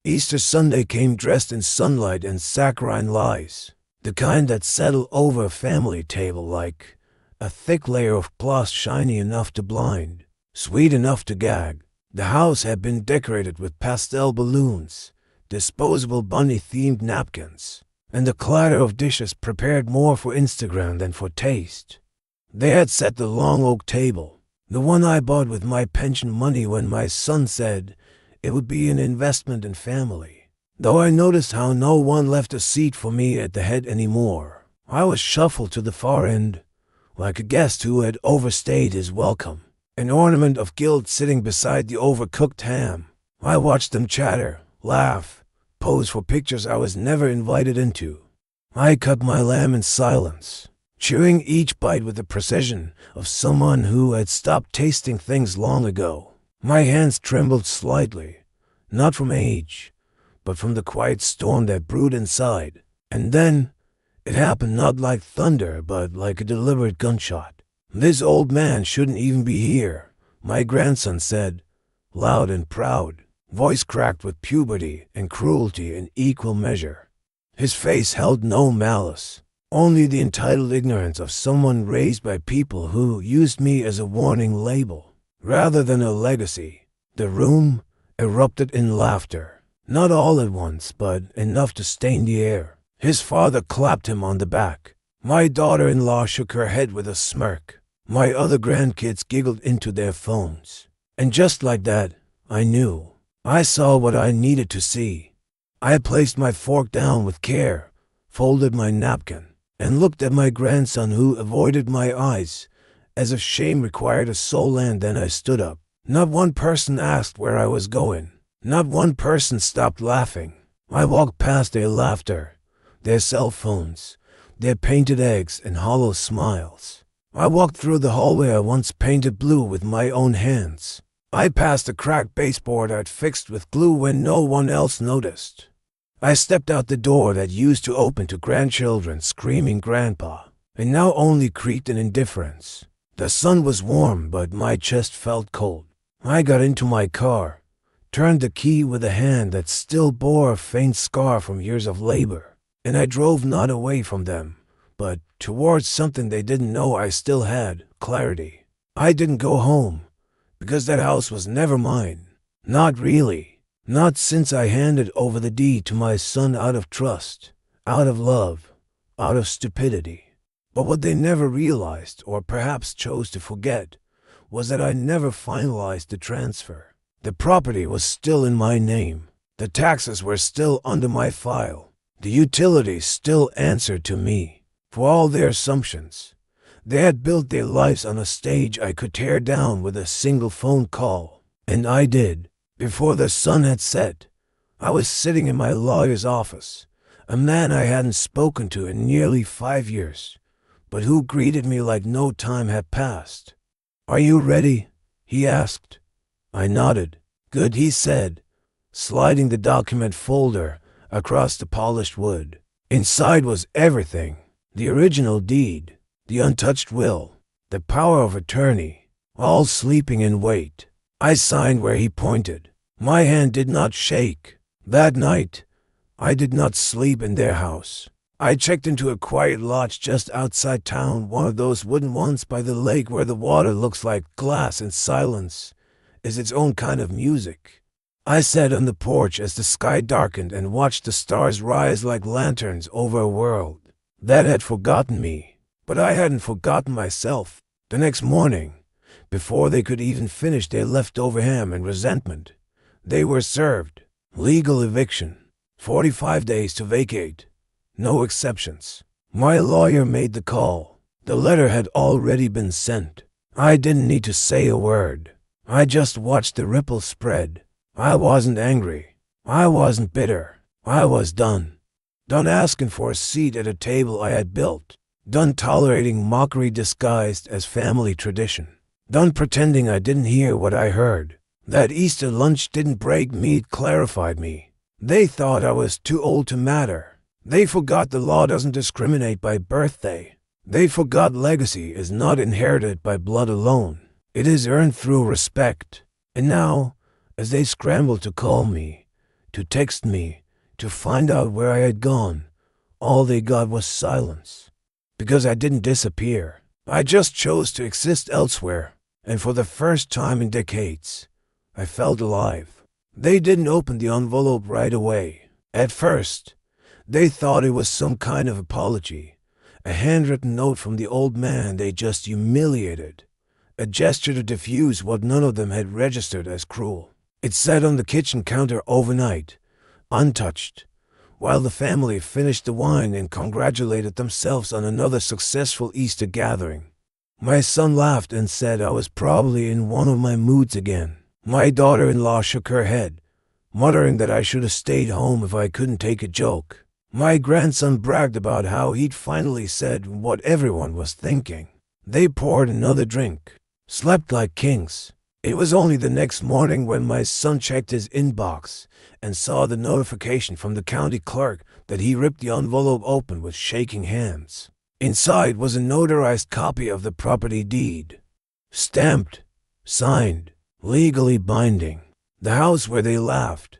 Easter Sunday came dressed in sunlight and saccharine lies, the kind that settle over a family table like a thick layer of cloth shiny enough to blind, sweet enough to gag. The house had been decorated with pastel balloons, disposable bunny-themed napkins, and the clatter of dishes prepared more for Instagram than for taste. They had set the long oak table, the one I bought with my pension money when my son said it would be an investment in family. Though I noticed how no one left a seat for me at the head anymore, I was shuffled to the far end, like a guest who had overstayed his welcome, an ornament of guilt sitting beside the overcooked ham. I watched them chatter, laugh, pose for pictures I was never invited into. I cut my lamb in silence, chewing each bite with the precision of someone who had stopped tasting things long ago. My hands trembled slightly, not from age, but from the quiet storm that brewed inside. And then, it happened not like thunder, but like a deliberate gunshot. "This old man shouldn't even be here," my grandson said, loud and proud, voice cracked with puberty and cruelty in equal measure. His face held no malice, only the entitled ignorance of someone raised by people who used me as a warning label rather than a legacy. The room erupted in laughter, not all at once, but enough to stain the air. His father clapped him on the back. My daughter-in-law shook her head with a smirk. My other grandkids giggled into their phones. And just like that, I knew. I saw what I needed to see. I placed my fork down with care, folded my napkin, and looked at my grandson, who avoided my eyes as if shame required a soul, and then I stood up. Not one person asked where I was going. Not one person stopped laughing. I walked past their laughter, their cell phones, their painted eggs and hollow smiles. I walked through the hallway I once painted blue with my own hands. I passed a cracked baseboard I'd fixed with glue when no one else noticed. I stepped out the door that used to open to grandchildren screaming "Grandpa," and now only creaked in indifference. The sun was warm, but my chest felt cold. I got into my car, turned the key with a hand that still bore a faint scar from years of labor, and I drove not away from them, but towards something they didn't know I still had, clarity. I didn't go home, because that house was never mine. Not really. Not since I handed over the deed to my son out of trust, out of love, out of stupidity. But what they never realized, or perhaps chose to forget, was that I never finalized the transfer. The property was still in my name. The taxes were still under my file. The utilities still answered to me. For all their assumptions, they had built their lives on a stage I could tear down with a single phone call. And I did. Before the sun had set, I was sitting in my lawyer's office, a man I hadn't spoken to in nearly 5 years, but who greeted me like no time had passed. "Are you ready?" he asked. I nodded. "Good," he said, sliding the document folder across the polished wood. Inside was everything: the original deed, the untouched will, the power of attorney, all sleeping in wait. I signed where he pointed. My hand did not shake. That night, I did not sleep in their house. I checked into a quiet lodge just outside town, one of those wooden ones by the lake where the water looks like glass and silence is its own kind of music. I sat on the porch as the sky darkened and watched the stars rise like lanterns over a world that had forgotten me. But I hadn't forgotten myself. The next morning, before they could even finish their leftover ham and resentment, they were served. Legal eviction. 45 days to vacate. No exceptions. My lawyer made the call. The letter had already been sent. I didn't need to say a word. I just watched the ripples spread. I wasn't angry. I wasn't bitter. I was done. Done asking for a seat at a table I had built. Done tolerating mockery disguised as family tradition. Done pretending I didn't hear what I heard. That Easter lunch didn't break me, it clarified me. They thought I was too old to matter. They forgot the law doesn't discriminate by birthday. They forgot legacy is not inherited by blood alone. It is earned through respect. And now, as they scrambled to call me, to text me, to find out where I had gone. All they got was silence. Because I didn't disappear. I just chose to exist elsewhere, and for the first time in decades, I felt alive. They didn't open the envelope right away. At first, they thought it was some kind of apology, a handwritten note from the old man they just humiliated, a gesture to diffuse what none of them had registered as cruel. It sat on the kitchen counter overnight, untouched, while the family finished the wine and congratulated themselves on another successful Easter gathering. My son laughed and said I was probably in one of my moods again. My daughter-in-law shook her head, muttering that I should have stayed home if I couldn't take a joke. My grandson bragged about how he'd finally said what everyone was thinking. They poured another drink, slept like kings. It was only the next morning when my son checked his inbox and saw the notification from the county clerk that he ripped the envelope open with shaking hands. Inside was a notarized copy of the property deed, stamped, signed, legally binding. The house where they laughed,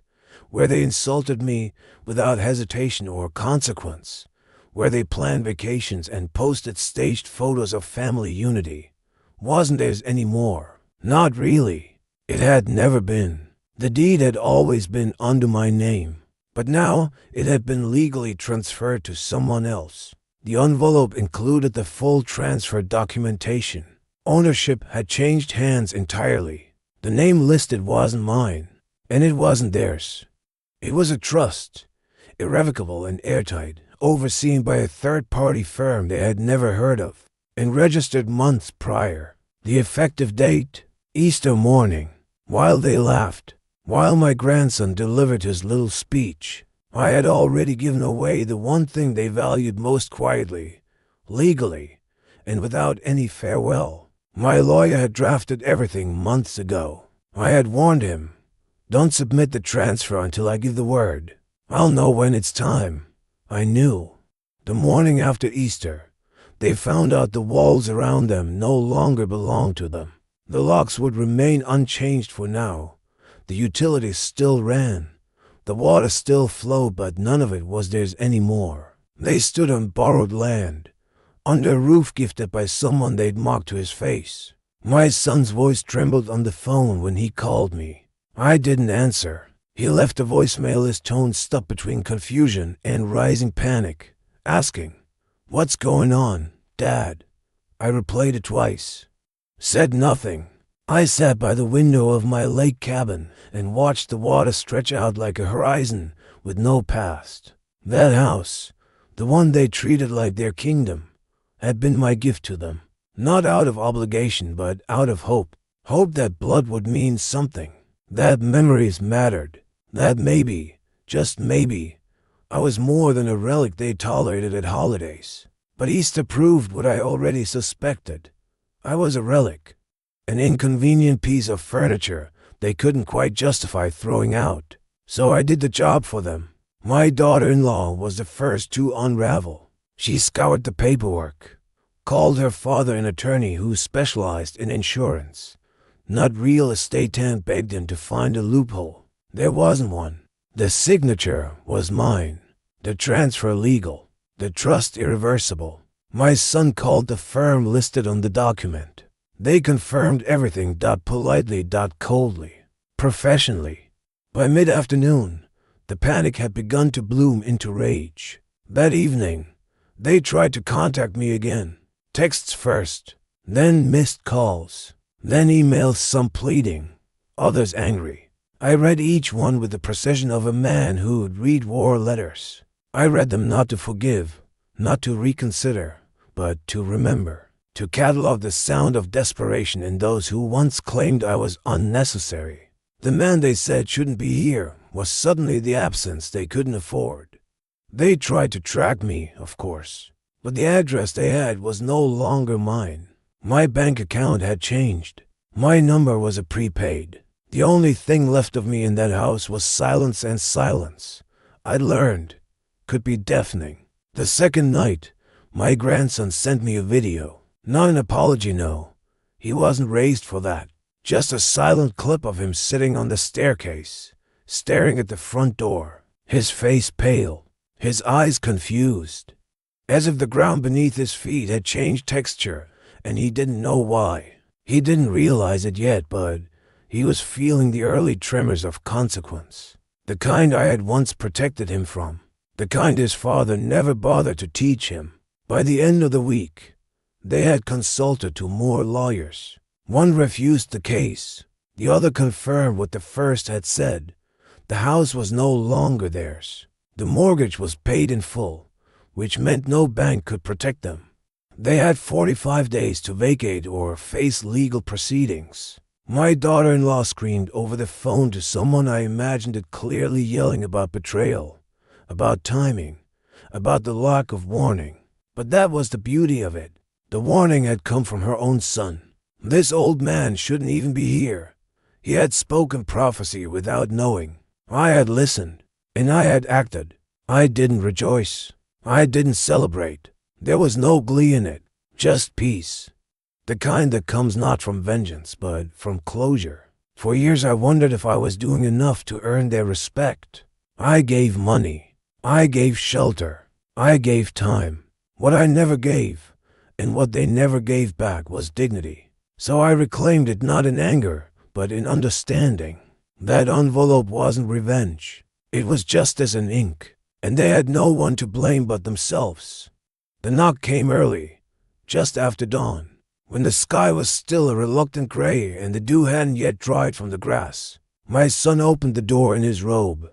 where they insulted me without hesitation or consequence, where they planned vacations and posted staged photos of family unity, wasn't theirs anymore. Not really. It had never been. The deed had always been under my name, but now it had been legally transferred to someone else. The envelope included the full transfer documentation. Ownership had changed hands entirely. The name listed wasn't mine, and it wasn't theirs. It was a trust, irrevocable and airtight, overseen by a third-party firm they had never heard of, and registered months prior. The effective date, Easter morning. While they laughed, while my grandson delivered his little speech, I had already given away the one thing they valued most quietly, legally, and without any farewell. My lawyer had drafted everything months ago. I had warned him, don't submit the transfer until I give the word. I'll know when it's time. I knew. The morning after Easter, they found out the walls around them no longer belonged to them. The locks would remain unchanged for now. The utilities still ran. The water still flowed, but none of it was theirs anymore. They stood on borrowed land, under a roof gifted by someone they'd mocked to his face. My son's voice trembled on the phone when he called me. I didn't answer. He left a voicemail, his tone stuck between confusion and rising panic, asking, "What's going on, Dad?" I replayed it twice. Said nothing. I sat by the window of my lake cabin and watched the water stretch out like a horizon with no past. That house, the one they treated like their kingdom, had been my gift to them. Not out of obligation, but out of hope. Hope that blood would mean something. That memories mattered. That maybe, just maybe, I was more than a relic they tolerated at holidays. But Easter proved what I already suspected. I was a relic. An inconvenient piece of furniture they couldn't quite justify throwing out. So I did the job for them. My daughter-in-law was the first to unravel. She scoured the paperwork, called her father an attorney who specialized in insurance, not real estate, and begged him to find a loophole. There wasn't one. The signature was mine, the transfer legal, the trust irreversible. My son called the firm listed on the document. They confirmed everything, politely, coldly, professionally. By mid-afternoon, the panic had begun to bloom into rage. That evening, they tried to contact me again. Texts first, then missed calls, then emails, some pleading, others angry. I read each one with the precision of a man who'd read war letters. I read them not to forgive, not to reconsider, but to remember, to catalog the sound of desperation in those who once claimed I was unnecessary. The man they said shouldn't be here was suddenly the absence they couldn't afford. They tried to track me, of course, but the address they had was no longer mine. My bank account had changed. My number was a prepaid. The only thing left of me in that house was silence, and silence, I'd learned, could be deafening. The second night, my grandson sent me a video. Not an apology, no. He wasn't raised for that. Just a silent clip of him sitting on the staircase, staring at the front door, his face pale, his eyes confused, as if the ground beneath his feet had changed texture and he didn't know why. He didn't realize it yet, but he was feeling the early tremors of consequence, the kind I had once protected him from, the kind his father never bothered to teach him. By the end of the week, they had consulted 2 more lawyers. One refused the case. The other confirmed what the first had said. The house was no longer theirs. The mortgage was paid in full, which meant no bank could protect them. They had 45 days to vacate or face legal proceedings. My daughter-in-law screamed over the phone to someone I imagined it clearly yelling about betrayal, about timing, about the lack of warning. But that was the beauty of it. The warning had come from her own son. This old man shouldn't even be here. He had spoken prophecy without knowing. I had listened, and I had acted. I didn't rejoice. I didn't celebrate. There was no glee in it, just peace. The kind that comes not from vengeance, but from closure. For years I wondered if I was doing enough to earn their respect. I gave money. I gave shelter. I gave time. What I never gave, and what they never gave back, was dignity. So I reclaimed it not in anger, but in understanding. That envelope wasn't revenge. It was justice in ink, and they had no one to blame but themselves. The knock came early, just after dawn, when the sky was still a reluctant gray and the dew hadn't yet dried from the grass. My son opened the door in his robe,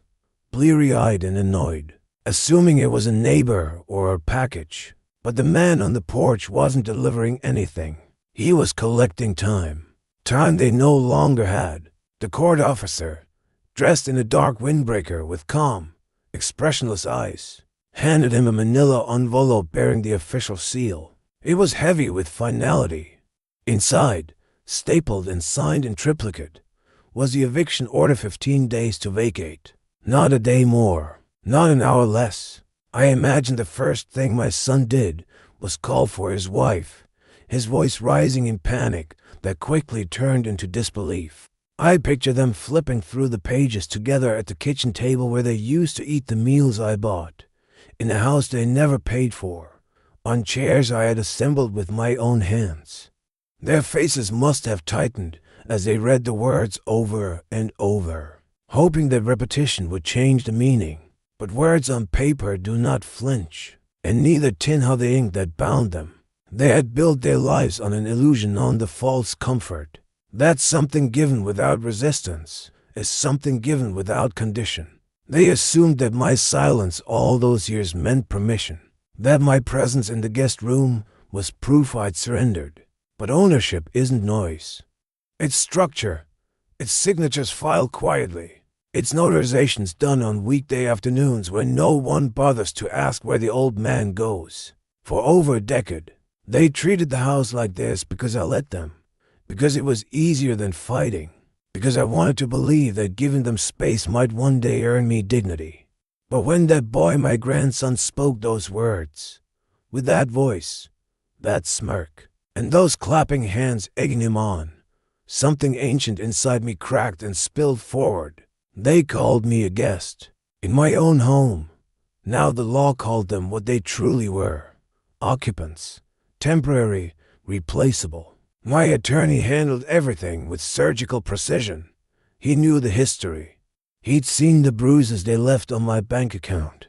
bleary-eyed and annoyed, assuming it was a neighbor or a package. But the man on the porch wasn't delivering anything. He was collecting time. Time they no longer had. The court officer, dressed in a dark windbreaker with calm, expressionless eyes, handed him a manila envelope bearing the official seal. It was heavy with finality. Inside, stapled and signed in triplicate, was the eviction order: 15 days to vacate. Not a day more, not an hour less. I imagined the first thing my son did was call for his wife, his voice rising in panic that quickly turned into disbelief. I picture them flipping through the pages together at the kitchen table where they used to eat the meals I bought, in a house they never paid for, on chairs I had assembled with my own hands. Their faces must have tightened as they read the words over and over, hoping that repetition would change the meaning. But words on paper do not flinch, and neither tin how the ink that bound them. They had built their lives on an illusion, on the false comfort that something given without resistance is something given without condition. They assumed that my silence all those years meant permission, that my presence in the guest room was proof I'd surrendered. But ownership isn't noise. It's structure. Its signatures filed quietly. Its notarizations done on weekday afternoons when no one bothers to ask where the old man goes. For over a decade, they treated the house like this because I let them. Because it was easier than fighting. Because I wanted to believe that giving them space might one day earn me dignity. But when that boy, my grandson, spoke those words, with that voice, that smirk, and those clapping hands egging him on, something ancient inside me cracked and spilled forward. They called me a guest. In my own home. Now the law called them what they truly were. Occupants. Temporary. Replaceable. My attorney handled everything with surgical precision. He knew the history. He'd seen the bruises they left on my bank account,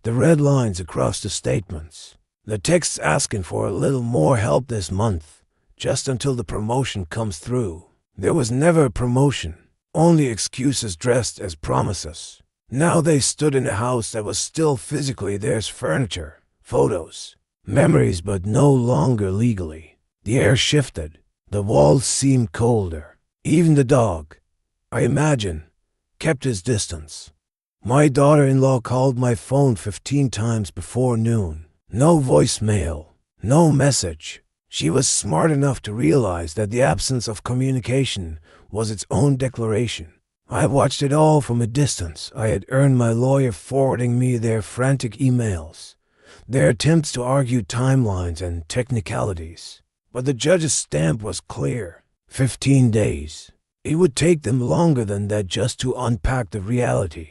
the red lines across the statements, the texts asking for a little more help this month, just until the promotion comes through. There was never a promotion, only excuses dressed as promises. Now they stood in a house that was still physically theirs, furniture, photos, memories, but no longer legally. The air shifted. The walls seemed colder. Even the dog, I imagine, kept his distance. My daughter-in-law called my phone 15 times before noon. No voicemail, no message. She was smart enough to realize that the absence of communication was its own declaration. I watched it all from a distance. I had earned my lawyer forwarding me their frantic emails, their attempts to argue timelines and technicalities. But the judge's stamp was clear. 15 days. It would take them longer than that just to unpack the reality.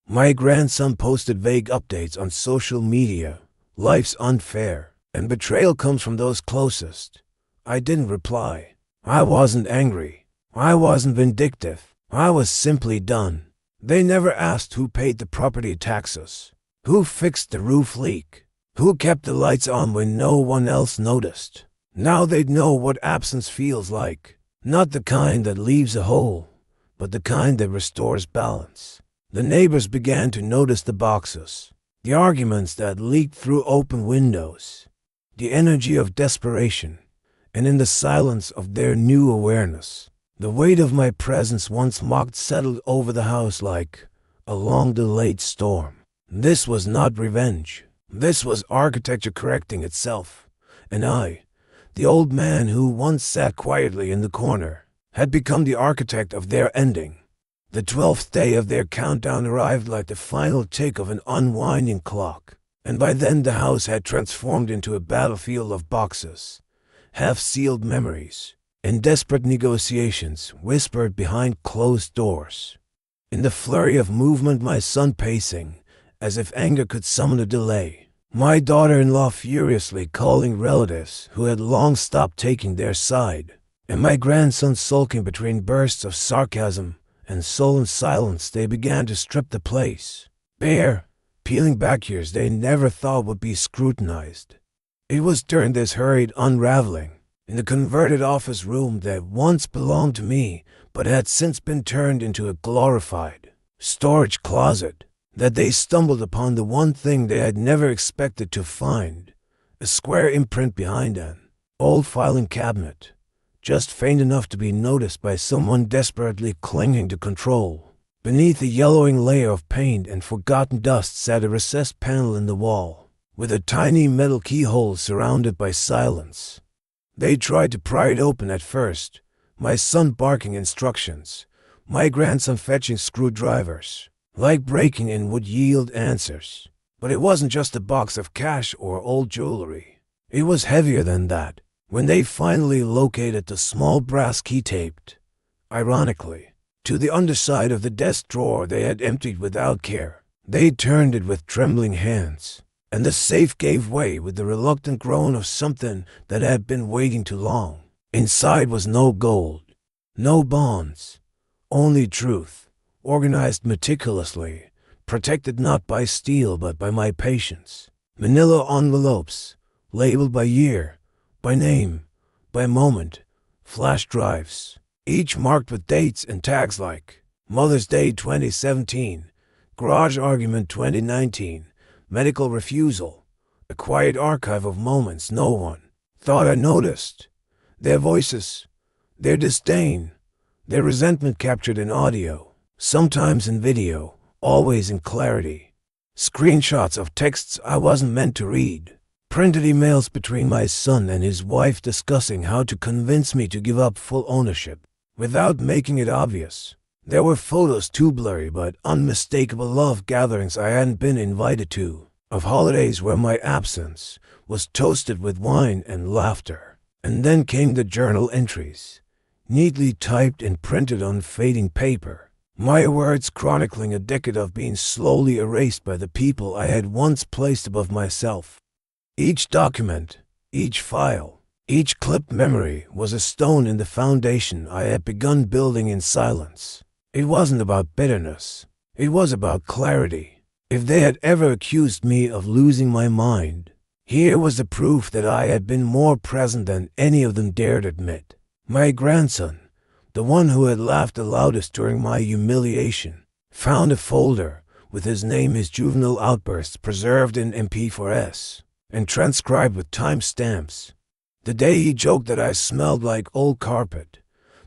My grandson posted vague updates on social media. Life's unfair, and betrayal comes from those closest. I didn't reply. I wasn't angry. I wasn't vindictive. I was simply done. They never asked who paid the property taxes, who fixed the roof leak, who kept the lights on when no one else noticed. Now they'd know what absence feels like. Not the kind that leaves a hole, but the kind that restores balance. The neighbors began to notice the boxes, the arguments that leaked through open windows, the energy of desperation, and in the silence of their new awareness, the weight of my presence once mocked settled over the house like a long-delayed storm. This was not revenge. This was architecture correcting itself, and I, the old man who once sat quietly in the corner, had become the architect of their ending. The 12th day of their countdown arrived like the final tick of an unwinding clock, and by then the house had transformed into a battlefield of boxes, half-sealed memories, and desperate negotiations whispered behind closed doors. In the flurry of movement, my son pacing, as if anger could summon a delay, my daughter-in-law furiously calling relatives who had long stopped taking their side, and my grandson sulking between bursts of sarcasm and sullen silence, they began to strip the place bare, peeling back years they never thought would be scrutinized. It was during this hurried unraveling, in the converted office room that once belonged to me but had since been turned into a glorified storage closet, that they stumbled upon the one thing they had never expected to find, a square imprint behind an old filing cabinet, just faint enough to be noticed by someone desperately clinging to control. Beneath a yellowing layer of paint and forgotten dust sat a recessed panel in the wall, with a tiny metal keyhole surrounded by silence. They tried to pry it open at first, my son barking instructions, my grandson fetching screwdrivers. Like breaking in would yield answers. But it wasn't just a box of cash or old jewelry. It was heavier than that. When they finally located the small brass key taped, ironically, to the underside of the desk drawer they had emptied without care, they turned it with trembling hands, and the safe gave way with the reluctant groan of something that had been waiting too long. Inside was no gold, no bonds, only truth. Organized meticulously, protected not by steel but by my patience. Manila envelopes, labeled by year, by name, by moment, flash drives, each marked with dates and tags like Mother's Day 2017, Garage Argument 2019, Medical Refusal, a quiet archive of moments no one thought I noticed. Their voices, their disdain, their resentment captured in audio. Sometimes in video, always in clarity. Screenshots of texts I wasn't meant to read. Printed emails between my son and his wife discussing how to convince me to give up full ownership, without making it obvious. There were photos too blurry but unmistakable love gatherings I hadn't been invited to, of holidays where my absence was toasted with wine and laughter. And then came the journal entries, neatly typed and printed on fading paper. My words chronicling a decade of being slowly erased by the people I had once placed above myself. Each document, each file, each clipped memory was a stone in the foundation I had begun building in silence. It wasn't about bitterness. It was about clarity. If they had ever accused me of losing my mind, here was the proof that I had been more present than any of them dared admit. My grandson, the one who had laughed the loudest during my humiliation, found a folder with his name, his juvenile outbursts preserved in MP4S and transcribed with time stamps. The day he joked that I smelled like old carpet.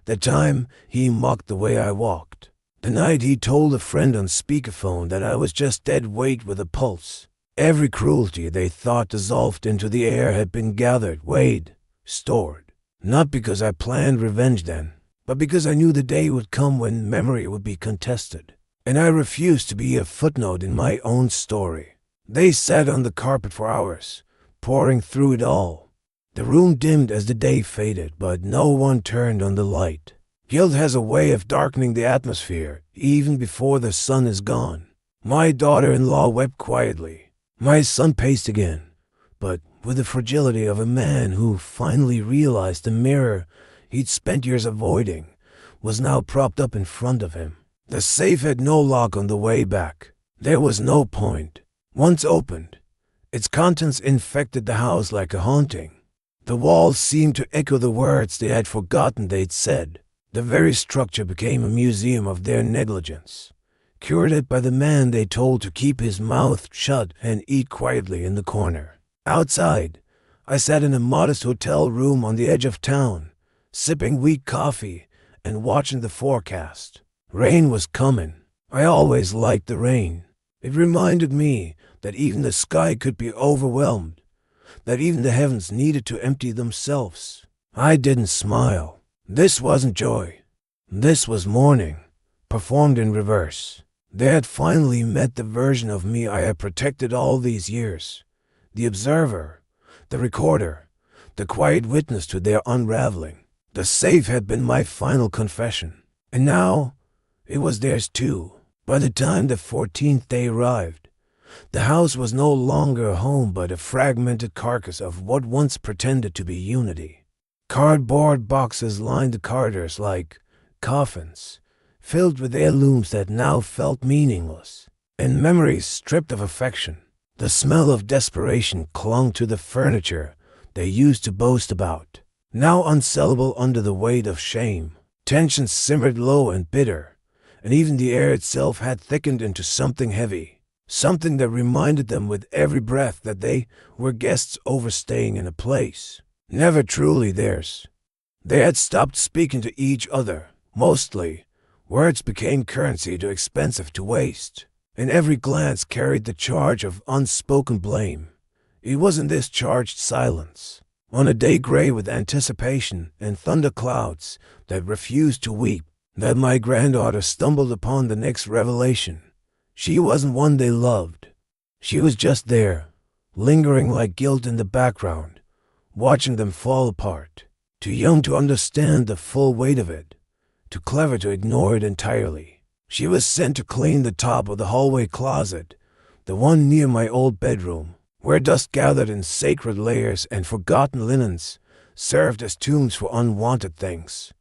The time he mocked the way I walked. The night he told a friend on speakerphone that I was just dead weight with a pulse. Every cruelty they thought dissolved into the air had been gathered, weighed, stored. Not because I planned revenge then, but because I knew the day would come when memory would be contested, and I refused to be a footnote in my own story. They sat on the carpet for hours, poring through it all. The room dimmed as the day faded, but no one turned on the light. Guilt has a way of darkening the atmosphere, even before the sun is gone. My daughter-in-law wept quietly. My son paced again, but with the fragility of a man who finally realized the mirror he'd spent years avoiding was now propped up in front of him. The safe had no lock on the way back. There was no point. Once opened, its contents infected the house like a haunting. The walls seemed to echo the words they had forgotten they'd said. The very structure became a museum of their negligence, curated by the man they told to keep his mouth shut and eat quietly in the corner. Outside, I sat in a modest hotel room on the edge of town, sipping weak coffee and watching the forecast. Rain was coming. I always liked the rain. It reminded me that even the sky could be overwhelmed, that even the heavens needed to empty themselves. I didn't smile. This wasn't joy. This was mourning, performed in reverse. They had finally met the version of me I had protected all these years. The observer, the recorder, the quiet witness to their unraveling. The safe had been my final confession. And now, it was theirs too. By the time the 14th day arrived, the house was no longer a home but a fragmented carcass of what once pretended to be unity. Cardboard boxes lined the corridors like coffins, filled with heirlooms that now felt meaningless, and memories stripped of affection. The smell of desperation clung to the furniture they used to boast about, now unsellable under the weight of shame. Tensions simmered low and bitter, and even the air itself had thickened into something heavy, something that reminded them with every breath that they were guests overstaying in a place never truly theirs. They had stopped speaking to each other. Mostly, words became currency too expensive to waste, and every glance carried the charge of unspoken blame. It was in this charged silence, on a day gray with anticipation and thunderclouds that refused to weep, that my granddaughter stumbled upon the next revelation. She wasn't one they loved. She was just there, lingering like guilt in the background, watching them fall apart. Too young to understand the full weight of it, too clever to ignore it entirely. She was sent to clean the top of the hallway closet, the one near my old bedroom, where dust gathered in sacred layers and forgotten linens served as tombs for unwanted things.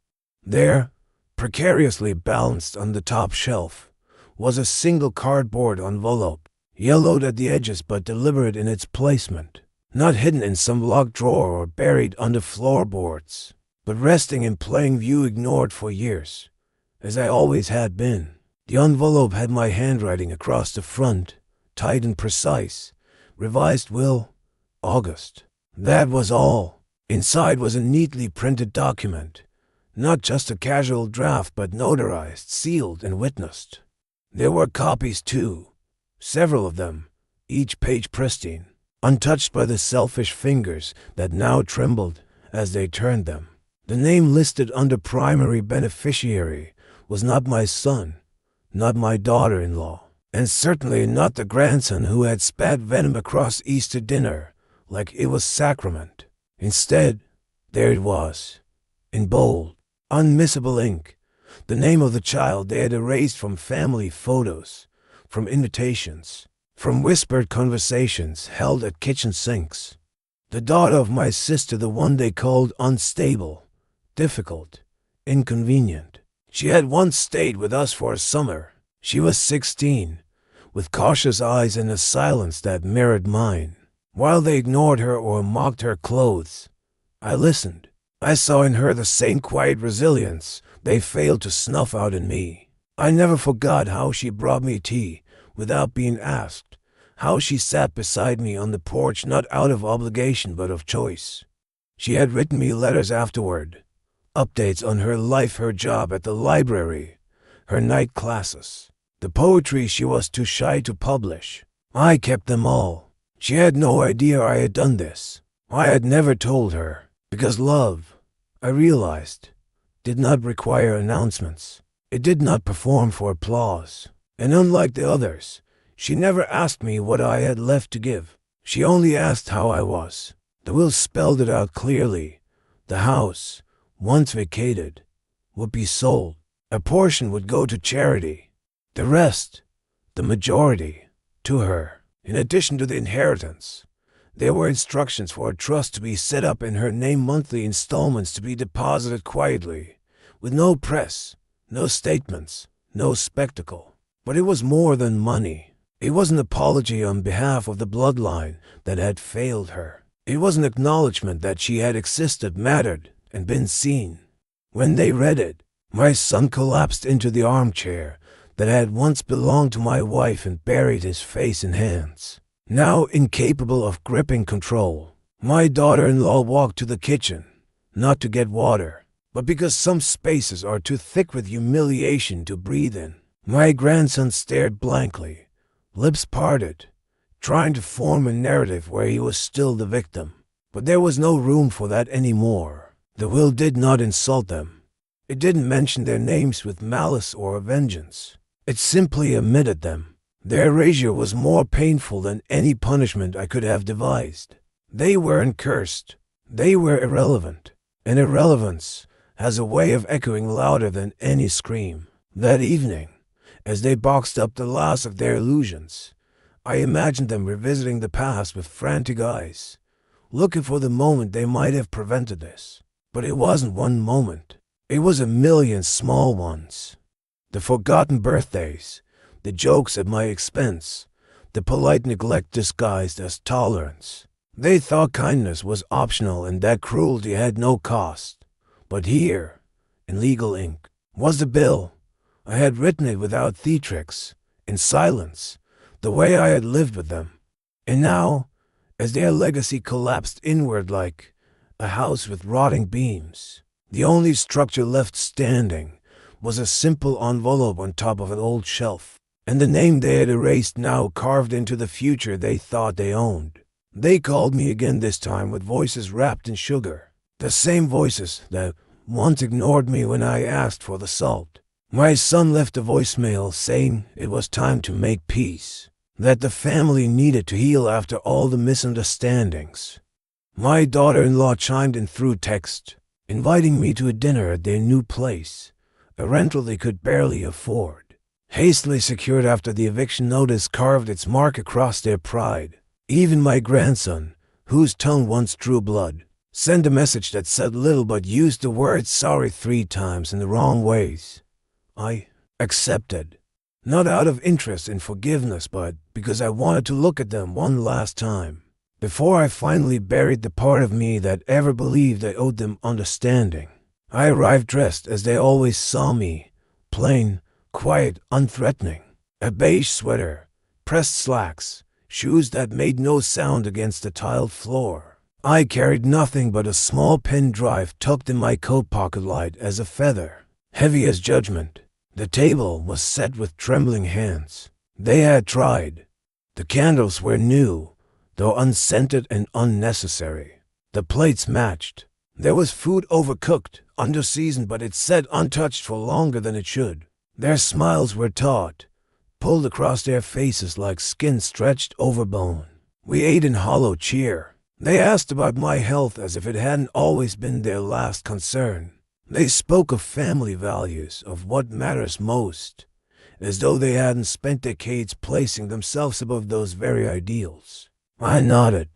There, precariously balanced on the top shelf, was a single cardboard envelope, yellowed at the edges but deliberate in its placement. Not hidden in some locked drawer or buried under floorboards, but resting in plain view, ignored for years, as I always had been. The envelope had my handwriting across the front, tight and precise. Revised will, August. That was all. Inside was a neatly printed document, not just a casual draft but notarized, sealed, and witnessed. There were copies too, several of them, each page pristine, untouched by the selfish fingers that now trembled as they turned them. The name listed under primary beneficiary was not my son, not my daughter-in-law, and certainly not the grandson who had spat venom across Easter dinner like it was sacrament. Instead, there it was, in bold, unmissable ink, the name of the child they had erased from family photos, from invitations, from whispered conversations held at kitchen sinks. The daughter of my sister, the one they called unstable, difficult, inconvenient. She had once stayed with us for a summer. She was 16, with cautious eyes and a silence that mirrored mine. While they ignored her or mocked her clothes, I listened. I saw in her the same quiet resilience they failed to snuff out in me. I never forgot how she brought me tea without being asked, how she sat beside me on the porch not out of obligation but of choice. She had written me letters afterward, updates on her life, her job at the library, her night classes, the poetry she was too shy to publish. I kept them all. She had no idea I had done this. I had never told her, because love, I realized, did not require announcements. It did not perform for applause. And unlike the others, she never asked me what I had left to give. She only asked how I was. The will spelled it out clearly. The house, once vacated, would be sold. A portion would go to charity. The rest, the majority, to her. In addition to the inheritance, there were instructions for a trust to be set up in her name, monthly installments to be deposited quietly, with no press, no statements, no spectacle. But it was more than money. It was an apology on behalf of the bloodline that had failed her. It was an acknowledgement that she had existed, mattered, and been seen. When they read it, my son collapsed into the armchair that had once belonged to my wife and buried his face in hands. Now incapable of gripping control, my daughter-in-law walked to the kitchen, not to get water, but because some spaces are too thick with humiliation to breathe in. My grandson stared blankly, lips parted, trying to form a narrative where he was still the victim. But there was no room for that anymore. The will did not insult them. It didn't mention their names with malice or vengeance. It simply omitted them. Their erasure was more painful than any punishment I could have devised. They weren't cursed. They were irrelevant. And irrelevance has a way of echoing louder than any scream. That evening, as they boxed up the last of their illusions, I imagined them revisiting the past with frantic eyes, looking for the moment they might have prevented this. But it wasn't one moment. It was a million small ones. The forgotten birthdays, the jokes at my expense, the polite neglect disguised as tolerance. They thought kindness was optional and that cruelty had no cost. But here, in legal ink, was the bill. I had written it without theatrics, in silence, the way I had lived with them. And now, as their legacy collapsed inward like a house with rotting beams, the only structure left standing was a simple envelope on top of an old shelf, and the name they had erased now carved into the future they thought they owned. They called me again, this time with voices wrapped in sugar, the same voices that once ignored me when I asked for the salt. My son left a voicemail saying it was time to make peace, that the family needed to heal after all the misunderstandings. My daughter-in-law chimed in through text, inviting me to a dinner at their new place, a rental they could barely afford. Hastily secured after the eviction notice carved its mark across their pride. Even my grandson, whose tongue once drew blood, sent a message that said little but used the word sorry 3 times in the wrong ways. I accepted, not out of interest in forgiveness, but because I wanted to look at them one last time, before I finally buried the part of me that ever believed I owed them understanding. I arrived dressed as they always saw me, plain, quiet, unthreatening. A beige sweater, pressed slacks, shoes that made no sound against the tiled floor. I carried nothing but a small pen drive tucked in my coat pocket, light as a feather, heavy as judgment. The table was set with trembling hands. They had tried. The candles were new, though unscented and unnecessary. The plates matched. There was food overcooked, underseasoned, but it sat untouched for longer than it should. Their smiles were taut, pulled across their faces like skin stretched over bone. We ate in hollow cheer. They asked about my health as if it hadn't always been their last concern. They spoke of family values, of what matters most, as though they hadn't spent decades placing themselves above those very ideals. I nodded.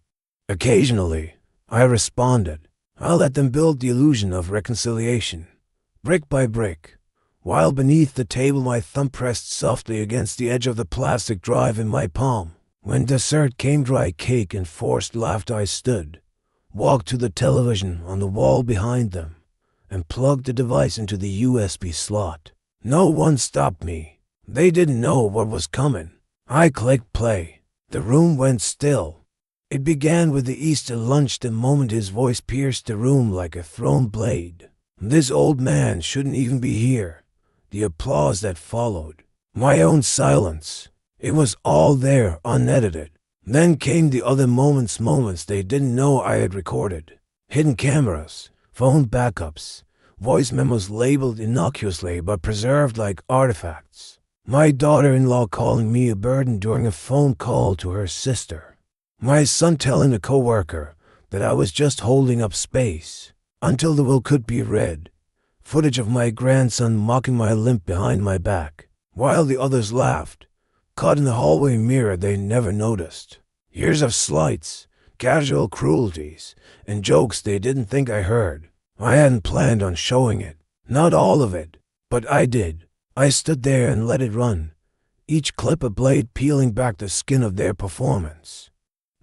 Occasionally, I responded. I let them build the illusion of reconciliation, brick by brick, while beneath the table my thumb pressed softly against the edge of the plastic drive in my palm. When dessert came, dry cake and forced laughter, I stood, walked to the television on the wall behind them, and plugged the device into the USB slot. No one stopped me. They didn't know what was coming. I clicked play. The room went still. It began with the Easter lunch the moment his voice pierced the room like a thrown blade. This old man shouldn't even be here. The applause that followed. My own silence. It was all there, unedited. Then came the other moments they didn't know I had recorded. Hidden cameras, phone backups, voice memos labeled innocuously but preserved like artifacts. My daughter-in-law calling me a burden during a phone call to her sister. My son telling a coworker that I was just holding up space until the will could be read. Footage of my grandson mocking my limp behind my back, while the others laughed. Caught in the hallway mirror they never noticed. Years of slights, casual cruelties, and jokes they didn't think I heard. I hadn't planned on showing it. Not all of it, but I did. I stood there and let it run, each clip a blade peeling back the skin of their performance.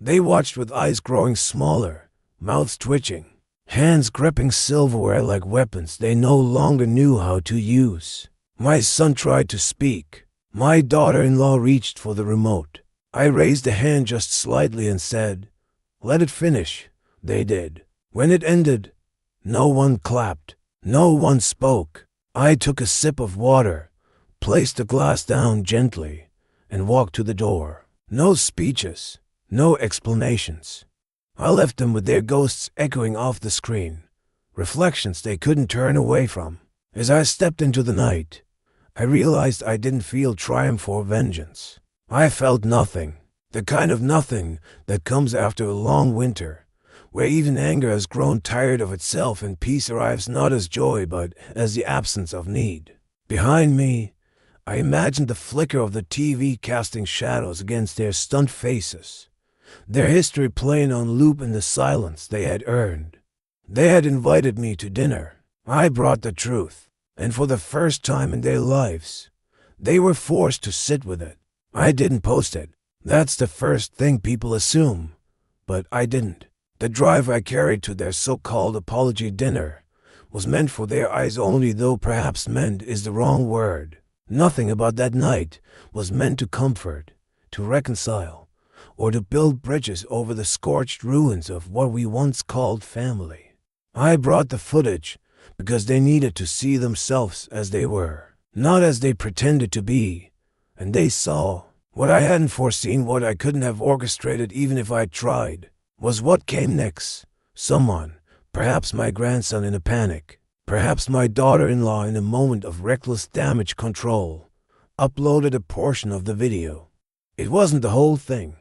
They watched with eyes growing smaller, mouths twitching, hands gripping silverware like weapons they no longer knew how to use. My son tried to speak. My daughter-in-law reached for the remote. I raised a hand just slightly and said, "Let it finish." They did. When it ended, no one clapped. No one spoke. I took a sip of water, placed the glass down gently, and walked to the door. No speeches, no explanations. I left them with their ghosts echoing off the screen, reflections they couldn't turn away from. As I stepped into the night, I realized I didn't feel triumph or vengeance. I felt nothing, the kind of nothing that comes after a long winter, where even anger has grown tired of itself and peace arrives not as joy but as the absence of need. Behind me, I imagined the flicker of the TV casting shadows against their stunned faces, their history playing on loop in the silence they had earned. They had invited me to dinner. I brought the truth, and for the first time in their lives, they were forced to sit with it. I didn't post it. That's the first thing people assume, but I didn't. The drive I carried to their so-called apology dinner was meant for their eyes only, though perhaps meant is the wrong word. Nothing about that night was meant to comfort, to reconcile, or to build bridges over the scorched ruins of what we once called family. I brought the footage because they needed to see themselves as they were, not as they pretended to be, and they saw. What I hadn't foreseen, what I couldn't have orchestrated even if I tried, was what came next. Someone, perhaps my grandson in a panic, perhaps my daughter-in-law in a moment of reckless damage control, uploaded a portion of the video. It wasn't the whole thing,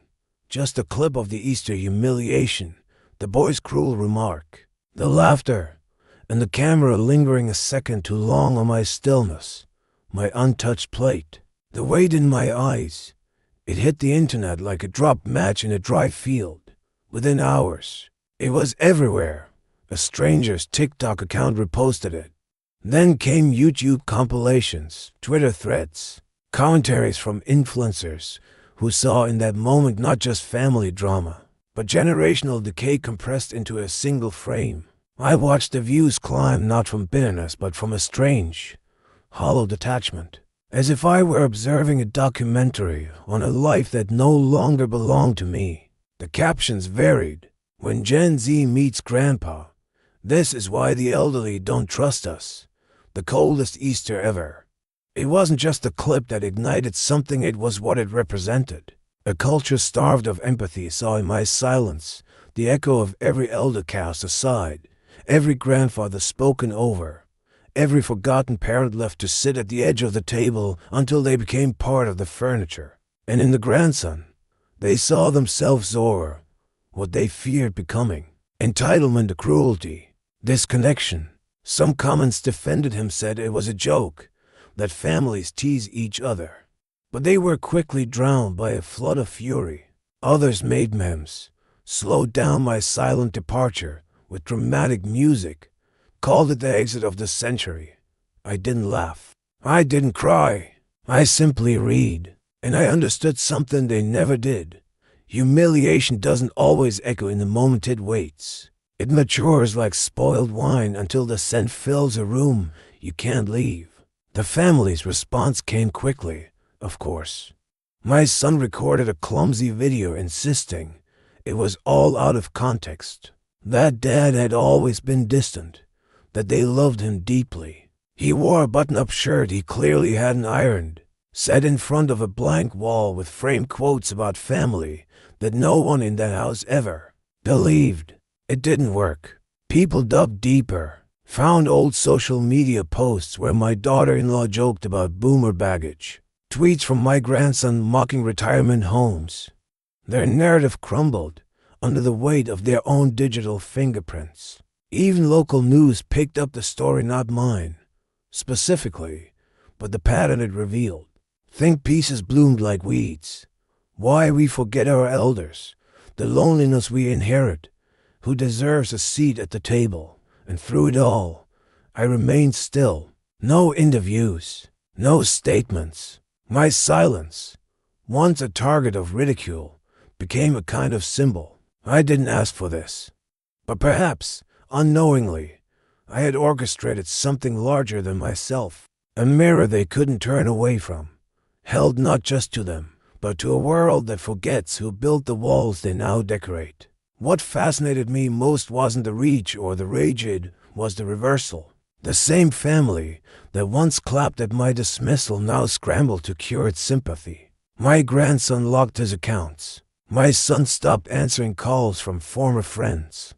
just a clip of the Easter humiliation, the boy's cruel remark, the laughter, and the camera lingering a second too long on my stillness, my untouched plate. The weight in my eyes, it hit the internet like a dropped match in a dry field. Within hours, it was everywhere. A stranger's TikTok account reposted it. Then came YouTube compilations, Twitter threads, commentaries from influencers who saw in that moment not just family drama, but generational decay compressed into a single frame. I watched the views climb not from bitterness but from a strange, hollow detachment, as if I were observing a documentary on a life that no longer belonged to me. The captions varied. When Gen Z meets Grandpa, this is why the elderly don't trust us. The coldest Easter ever. It wasn't just a clip that ignited something, it was what it represented. A culture starved of empathy saw in my silence the echo of every elder cast aside, every grandfather spoken over, every forgotten parent left to sit at the edge of the table until they became part of the furniture. And in the grandson, they saw themselves or what they feared becoming. Entitlement to cruelty, disconnection. Some comments defended him, said it was a joke, that families tease each other. But they were quickly drowned by a flood of fury. Others made memes, slowed down my silent departure with dramatic music, called it the exit of the century. I didn't laugh. I didn't cry. I simply read. And I understood something they never did. Humiliation doesn't always echo in the moment it waits. It matures like spoiled wine until the scent fills a room you can't leave. The family's response came quickly, of course. My son recorded a clumsy video insisting it was all out of context, that Dad had always been distant, that they loved him deeply. He wore a button-up shirt he clearly hadn't ironed, sat in front of a blank wall with framed quotes about family that no one in that house ever believed. It didn't work. People dug deeper, found old social media posts where my daughter-in-law joked about boomer baggage, tweets from my grandson mocking retirement homes. Their narrative crumbled under the weight of their own digital fingerprints. Even local news picked up the story, not mine specifically, but the pattern it revealed. Think pieces bloomed like weeds. Why we forget our elders, the loneliness we inherit, who deserves a seat at the table. And through it all, I remained still. No interviews, no statements. My silence, once a target of ridicule, became a kind of symbol. I didn't ask for this, but perhaps, unknowingly, I had orchestrated something larger than myself, a mirror they couldn't turn away from, held not just to them, but to a world that forgets who built the walls they now decorate. What fascinated me most wasn't the reach or the rage, it was the reversal. The same family that once clapped at my dismissal now scrambled to cure its sympathy. My grandson locked his accounts. My son stopped answering calls from former friends.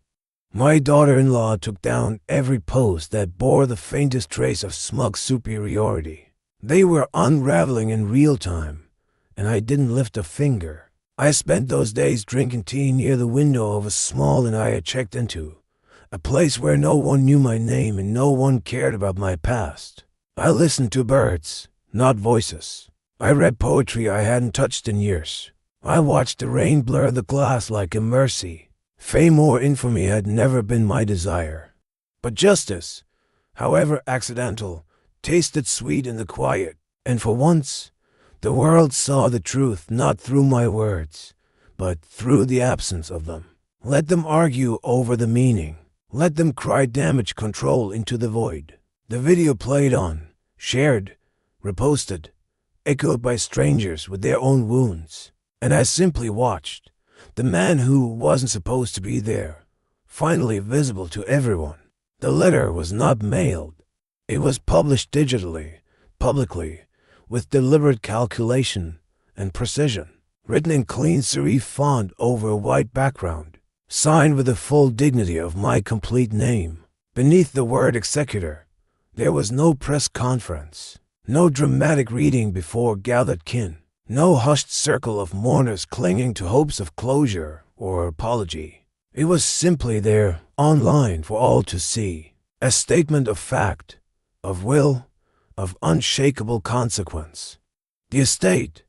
My daughter-in-law took down every post that bore the faintest trace of smug superiority. They were unraveling in real time, and I didn't lift a finger. I spent those days drinking tea near the window of a small inn I had checked into, a place where no one knew my name and no one cared about my past. I listened to birds, not voices. I read poetry I hadn't touched in years. I watched the rain blur the glass like a mercy. Fame or infamy had never been my desire. But justice, however accidental, tasted sweet in the quiet, and for once, the world saw the truth not through my words, but through the absence of them. Let them argue over the meaning. Let them cry damage control into the void. The video played on, shared, reposted, echoed by strangers with their own wounds, and I simply watched. The man who wasn't supposed to be there, finally visible to everyone. The letter was not mailed. It was published digitally, publicly, with deliberate calculation and precision, written in clean serif font over a white background, signed with the full dignity of my complete name. Beneath the word executor, there was no press conference, no dramatic reading before gathered kin. No hushed circle of mourners clinging to hopes of closure or apology. It was simply there, online for all to see. A statement of fact, of will, of unshakable consequence. The estate,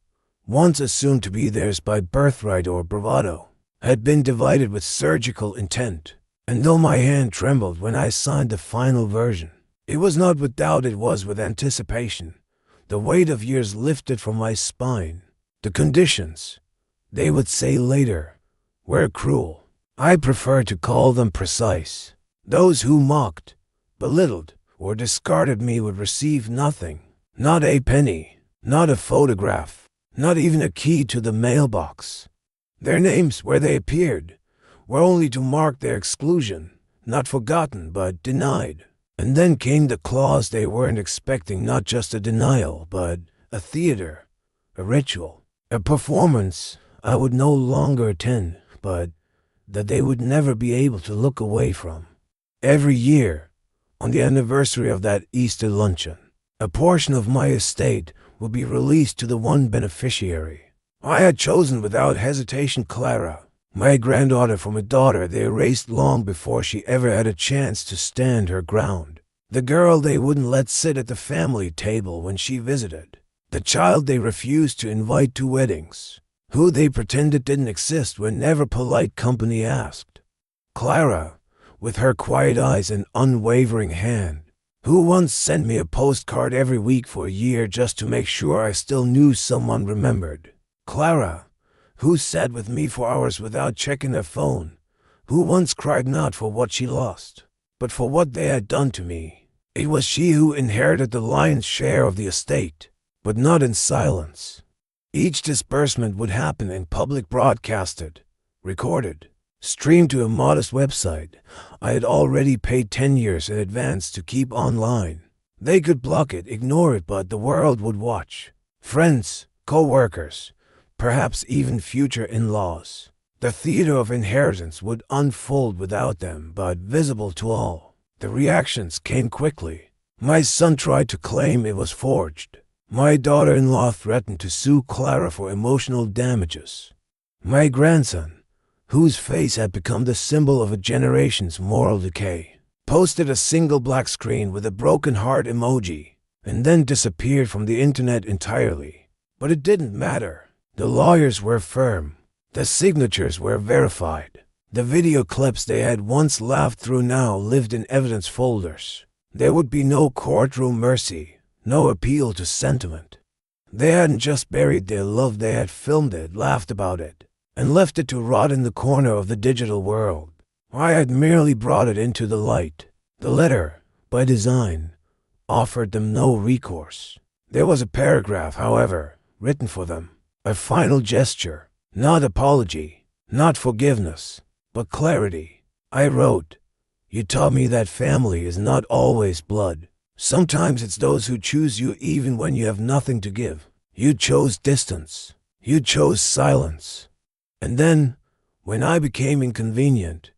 once assumed to be theirs by birthright or bravado, had been divided with surgical intent. And though my hand trembled when I signed the final version, it was not with doubt, it was with anticipation. The weight of years lifted from my spine. The conditions, they would say later, were cruel. I prefer to call them precise. Those who mocked, belittled, or discarded me would receive nothing. Not a penny, not a photograph, not even a key to the mailbox. Their names, where they appeared, were only to mark their exclusion, not forgotten but denied. And then came the clause they weren't expecting, not just a denial, but a theater, a ritual, a performance I would no longer attend, but that they would never be able to look away from. Every year, on the anniversary of that Easter luncheon, a portion of my estate would be released to the one beneficiary. I had chosen without hesitation Clara, my granddaughter, from a daughter they erased long before she ever had a chance to stand her ground. The girl they wouldn't let sit at the family table when she visited. The child they refused to invite to weddings. Who they pretended didn't exist whenever polite company asked. Clara, with her quiet eyes and unwavering hand, who once sent me a postcard every week for a year just to make sure I still knew someone remembered. Clara, who sat with me for hours without checking her phone, who once cried not for what she lost, but for what they had done to me. It was she who inherited the lion's share of the estate, but not in silence. Each disbursement would happen in public, broadcasted, recorded, streamed to a modest website I had already paid 10 years in advance to keep online. They could block it, ignore it, but the world would watch. Friends, co-workers, perhaps even future in-laws. The theater of inheritance would unfold without them, but visible to all. The reactions came quickly. My son tried to claim it was forged. My daughter-in-law threatened to sue Clara for emotional damages. My grandson, whose face had become the symbol of a generation's moral decay, posted a single black screen with a broken heart emoji, and then disappeared from the internet entirely. But it didn't matter. The lawyers were firm. The signatures were verified. The video clips they had once laughed through now lived in evidence folders. There would be no courtroom mercy, no appeal to sentiment. They hadn't just buried their love, they had filmed it, laughed about it, and left it to rot in the corner of the digital world. I had merely brought it into the light. The letter, by design, offered them no recourse. There was a paragraph, however, written for them. A final gesture, not apology, not forgiveness, but clarity. I wrote, "You taught me that family is not always blood. Sometimes it's those who choose you even when you have nothing to give. You chose distance. You chose silence. And then, when I became inconvenient,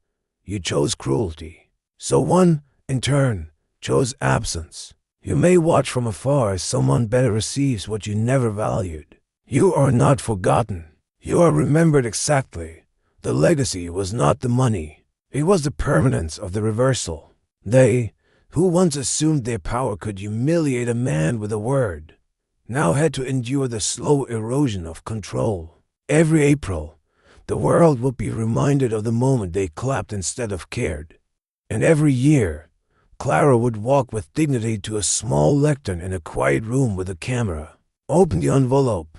you chose cruelty. So one, in turn, chose absence. You may watch from afar as someone better receives what you never valued. You are not forgotten. You are remembered exactly. The legacy was not the money. It was the permanence of the reversal. They, who once assumed their power could humiliate a man with a word, now had to endure the slow erosion of control. Every April, the world would be reminded of the moment they clapped instead of cared. And every year, Clara would walk with dignity to a small lectern in a quiet room with a camera, open the envelope,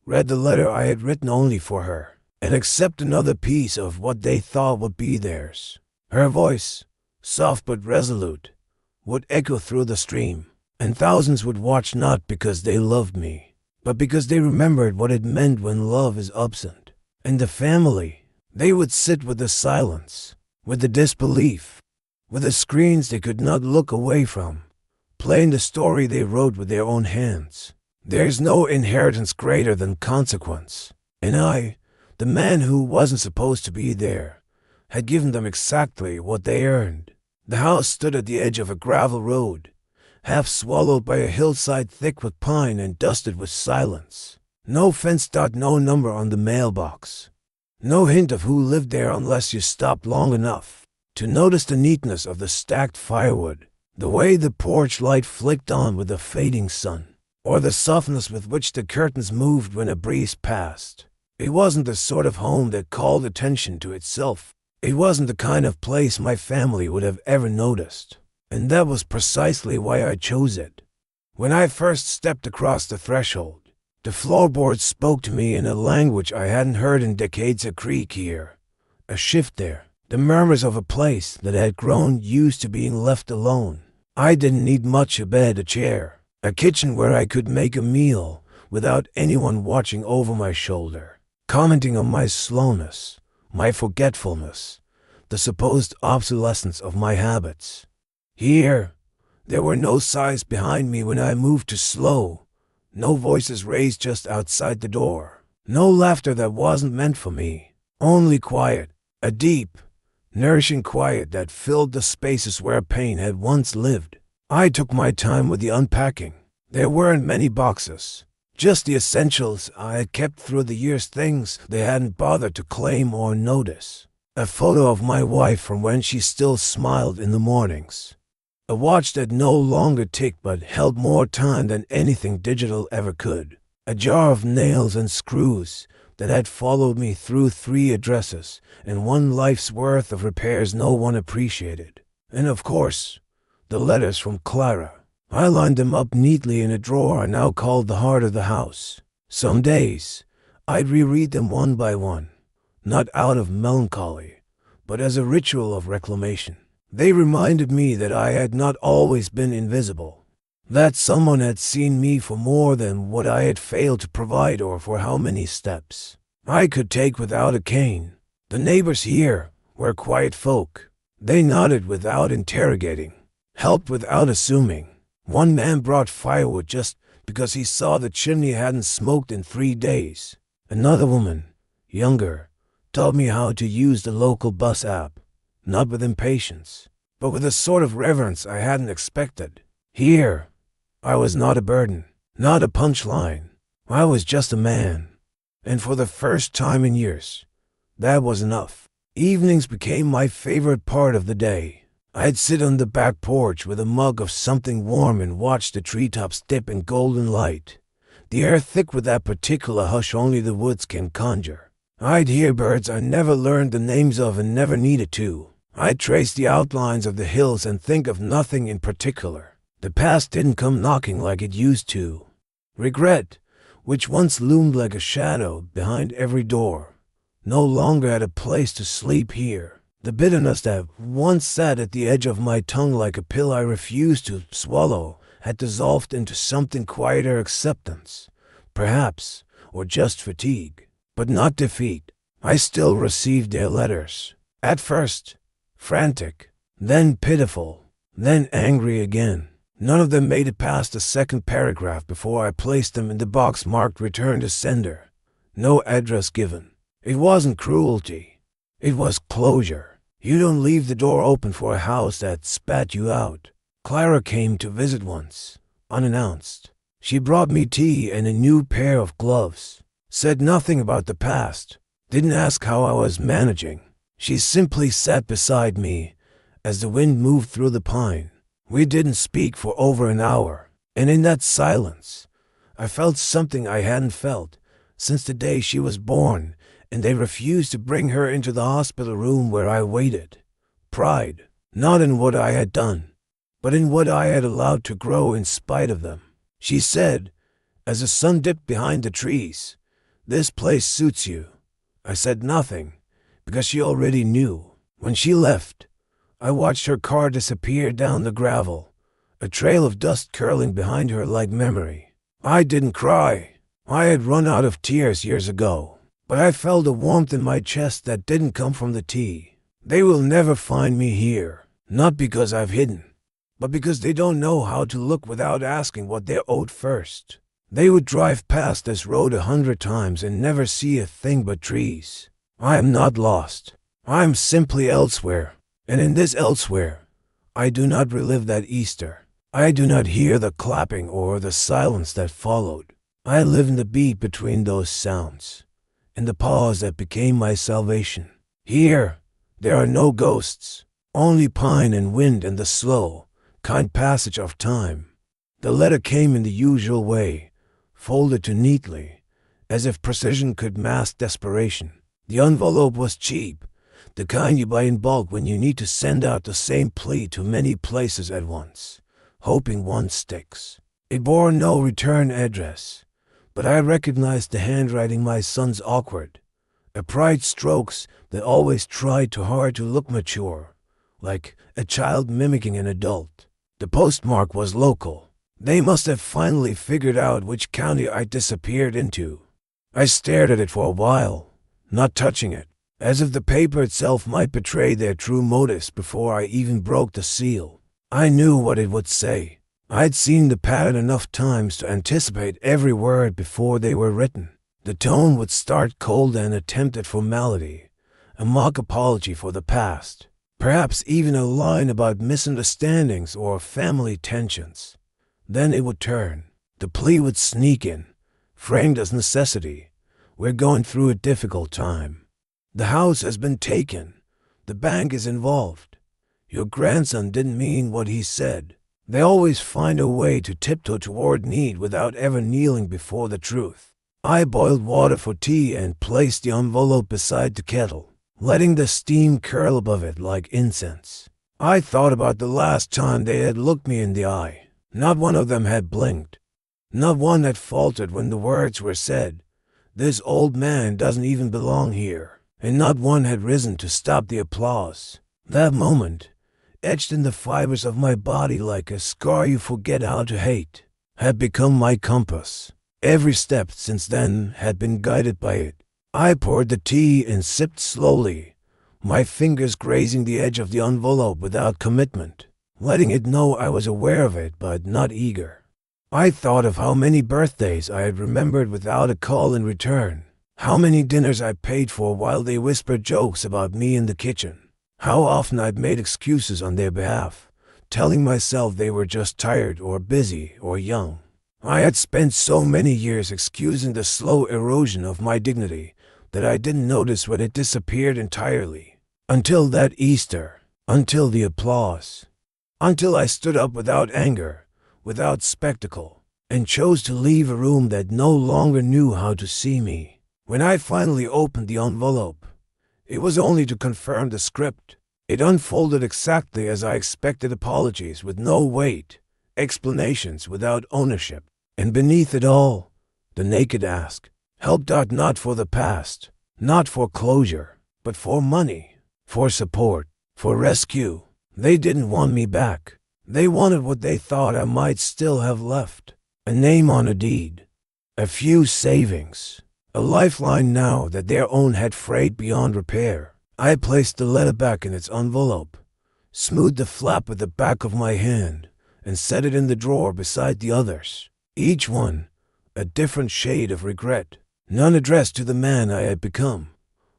read the letter I had written only for her, and accept another piece of what they thought would be theirs. Her voice, soft but resolute, would echo through the stream, and thousands would watch not because they loved me, but because they remembered what it meant when love is absent. And the family, they would sit with the silence, with the disbelief, with the screens they could not look away from, playing the story they wrote with their own hands. There's no inheritance greater than consequence. And I, the man who wasn't supposed to be there, had given them exactly what they earned. The house stood at the edge of a gravel road, half swallowed by a hillside thick with pine and dusted with silence. No fence dot, no number on the mailbox. No hint of who lived there unless you stopped long enough to notice the neatness of the stacked firewood, the way the porch light flicked on with the fading sun, or the softness with which the curtains moved when a breeze passed. It wasn't the sort of home that called attention to itself. It wasn't the kind of place my family would have ever noticed, and that was precisely why I chose it. When I first stepped across the threshold, the floorboards spoke to me in a language I hadn't heard in decades. A creak here, a shift there, the murmurs of a place that had grown used to being left alone. I didn't need much: a bed, a chair, a kitchen where I could make a meal without anyone watching over my shoulder, commenting on my slowness, my forgetfulness, the supposed obsolescence of my habits. Here, there were no sighs behind me when I moved too slow, no voices raised just outside the door, no laughter that wasn't meant for me, only quiet, a deep, nourishing quiet that filled the spaces where pain had once lived. I took my time with the unpacking. There weren't many boxes, just the essentials I had kept through the years, things they hadn't bothered to claim or notice. A photo of my wife from when she still smiled in the mornings. A watch that no longer ticked but held more time than anything digital ever could. A jar of nails and screws that had followed me through 3 addresses and 1 life's worth of repairs no one appreciated. And of course, the letters from Clara. I lined them up neatly in a drawer I now called the heart of the house. Some days, I'd reread them one by one, not out of melancholy, but as a ritual of reclamation. They reminded me that I had not always been invisible, that someone had seen me for more than what I had failed to provide or for how many steps I could take without a cane. The neighbors here were quiet folk. They nodded without interrogating, helped without assuming. One man brought firewood just because he saw the chimney hadn't smoked in 3 days. Another woman, younger, taught me how to use the local bus app, not with impatience, but with a sort of reverence I hadn't expected. Here, I was not a burden, not a punchline. I was just a man. And for the first time in years, That was enough. Evenings became my favorite part of the day. I'd sit on the back porch with a mug of something warm and watch the treetops dip in golden light, the air thick with that particular hush only the woods can conjure. I'd hear birds I never learned the names of and never needed to. I'd trace the outlines of the hills and think of nothing in particular. The past didn't come knocking like it used to. Regret, which once loomed like a shadow behind every door, no longer had a place to sleep here. The bitterness that once sat at the edge of my tongue like a pill I refused to swallow had dissolved into something quieter, acceptance, perhaps, or just fatigue, but not defeat. I still received their letters. At first, frantic, then pitiful, then angry again. None of them made it past the second paragraph before I placed them in the box marked "Return to Sender." No address given. It wasn't cruelty. It was closure. You don't leave the door open for a house that spat you out. Clara came to visit once, unannounced. She brought me tea and a new pair of gloves. Said nothing about the past. Didn't ask how I was managing. She simply sat beside me as the wind moved through the pine. We didn't speak for over an hour, and in that silence, I felt something I hadn't felt since the day she was born, and they refused to bring her into the hospital room where I waited. Pride, not in what I had done, but in what I had allowed to grow in spite of them. She said, as the sun dipped behind the trees, "This place suits you." I said nothing, because she already knew. When she left, I watched her car disappear down the gravel, a trail of dust curling behind her like memory. I didn't cry. I had run out of tears years ago, but I felt a warmth in my chest that didn't come from the tea. They will never find me here, not because I've hidden, but because they don't know how to look without asking what they're owed first. They would drive past this road 100 times and never see a thing but trees. I am not lost. I am simply elsewhere. And in this elsewhere, I do not relive that Easter. I do not hear the clapping or the silence that followed. I live in the beat between those sounds, in the pause that became my salvation. Here, there are no ghosts, only pine and wind and the slow, kind passage of time. The letter came in the usual way, folded too neatly, as if precision could mask desperation. The envelope was cheap, the kind you buy in bulk when you need to send out the same plea to many places at once, hoping one sticks. It bore no return address, but I recognized the handwriting my son's awkward, upright strokes that always tried too hard to look mature, like a child mimicking an adult. The postmark was local. They must have finally figured out which county I disappeared into. I stared at it for a while, not touching it, as if the paper itself might betray their true motives before I even broke the seal. I knew what it would say. I'd seen the pattern enough times to anticipate every word before they were written. The tone would start cold and attempt at formality, a mock apology for the past, perhaps even a line about misunderstandings or family tensions. Then it would turn. The plea would sneak in, framed as necessity. We're going through a difficult time. The house has been taken. The bank is involved. Your grandson didn't mean what he said. They always find a way to tiptoe toward need without ever kneeling before the truth. I boiled water for tea and placed the envelope beside the kettle, letting the steam curl above it like incense. I thought about the last time they had looked me in the eye. Not one of them had blinked. Not one had faltered when the words were said, "This old man doesn't even belong here." And not one had risen to stop the applause. That moment, etched in the fibers of my body like a scar you forget how to hate, had become my compass. Every step since then had been guided by it. I poured the tea and sipped slowly, my fingers grazing the edge of the envelope without commitment, letting it know I was aware of it but not eager. I thought of how many birthdays I had remembered without a call in return. How many dinners I paid for while they whispered jokes about me in the kitchen. How often I'd made excuses on their behalf, telling myself they were just tired or busy or young. I had spent so many years excusing the slow erosion of my dignity, that I didn't notice when it disappeared entirely. Until that Easter, until the applause, until I stood up without anger, without spectacle, and chose to leave a room that no longer knew how to see me. When I finally opened the envelope, it was only to confirm the script. It unfolded exactly as I expected: apologies with no weight, explanations without ownership, and beneath it all, the naked ask: help. Not for the past, not for closure, but for money, for support, for rescue. They didn't want me back. They wanted what they thought I might still have left: a name on a deed, a few savings, a lifeline now that their own had frayed beyond repair. I placed the letter back in its envelope, smoothed the flap with the back of my hand, and set it in the drawer beside the others. Each one a different shade of regret, none addressed to the man I had become,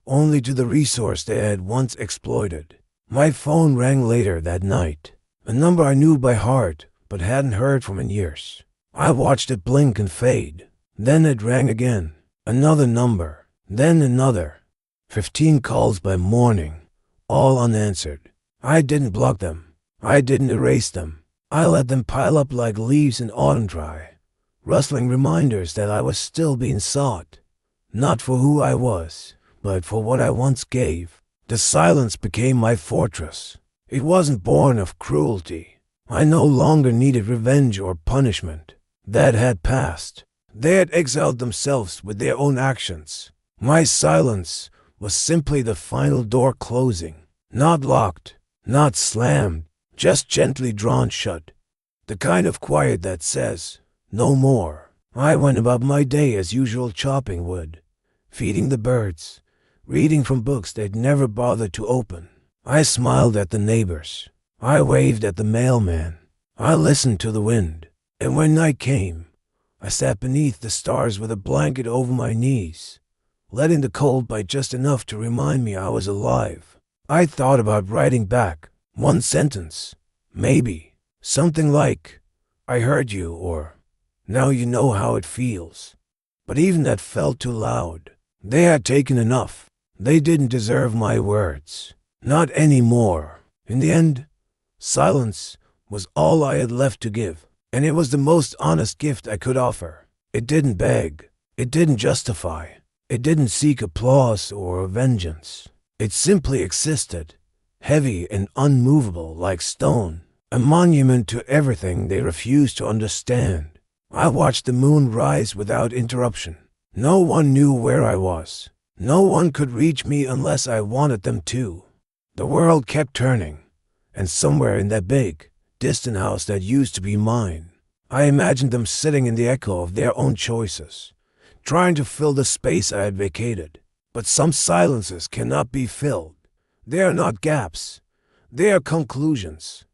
only to the resource they had once exploited. My phone rang later that night, a number I knew by heart but hadn't heard from in years. I watched it blink and fade. Then it rang again, another number, then another. 15 calls by morning, all unanswered. I didn't block them. I didn't erase them. I let them pile up like leaves in autumn dry, rustling reminders that I was still being sought, not for who I was, but for what I once gave. The silence became my fortress. It wasn't born of cruelty. I no longer needed revenge or punishment. That had passed. They had exiled themselves with their own actions. My silence was simply the final door closing, not locked, not slammed, just gently drawn shut. The kind of quiet that says, no more. I went about my day as usual, chopping wood, feeding the birds, reading from books they'd never bothered to open. I smiled at the neighbors. I waved at the mailman. I listened to the wind. And when night came, I sat beneath the stars with a blanket over my knees, letting the cold bite just enough to remind me I was alive. I thought about writing back one sentence, maybe something like, I heard you, or now you know how it feels. But even that felt too loud. They had taken enough. They didn't deserve my words. Not anymore. In the end, silence was all I had left to give, and it was the most honest gift I could offer. It didn't beg. It didn't justify. It didn't seek applause or vengeance. It simply existed, heavy and unmovable like stone, a monument to everything they refused to understand. I watched the moon rise without interruption. No one knew where I was. No one could reach me unless I wanted them to. The world kept turning, and somewhere in that big, distant house that used to be mine, I imagined them sitting in the echo of their own choices, trying to fill the space I had vacated. But some silences cannot be filled. They are not gaps. They are conclusions.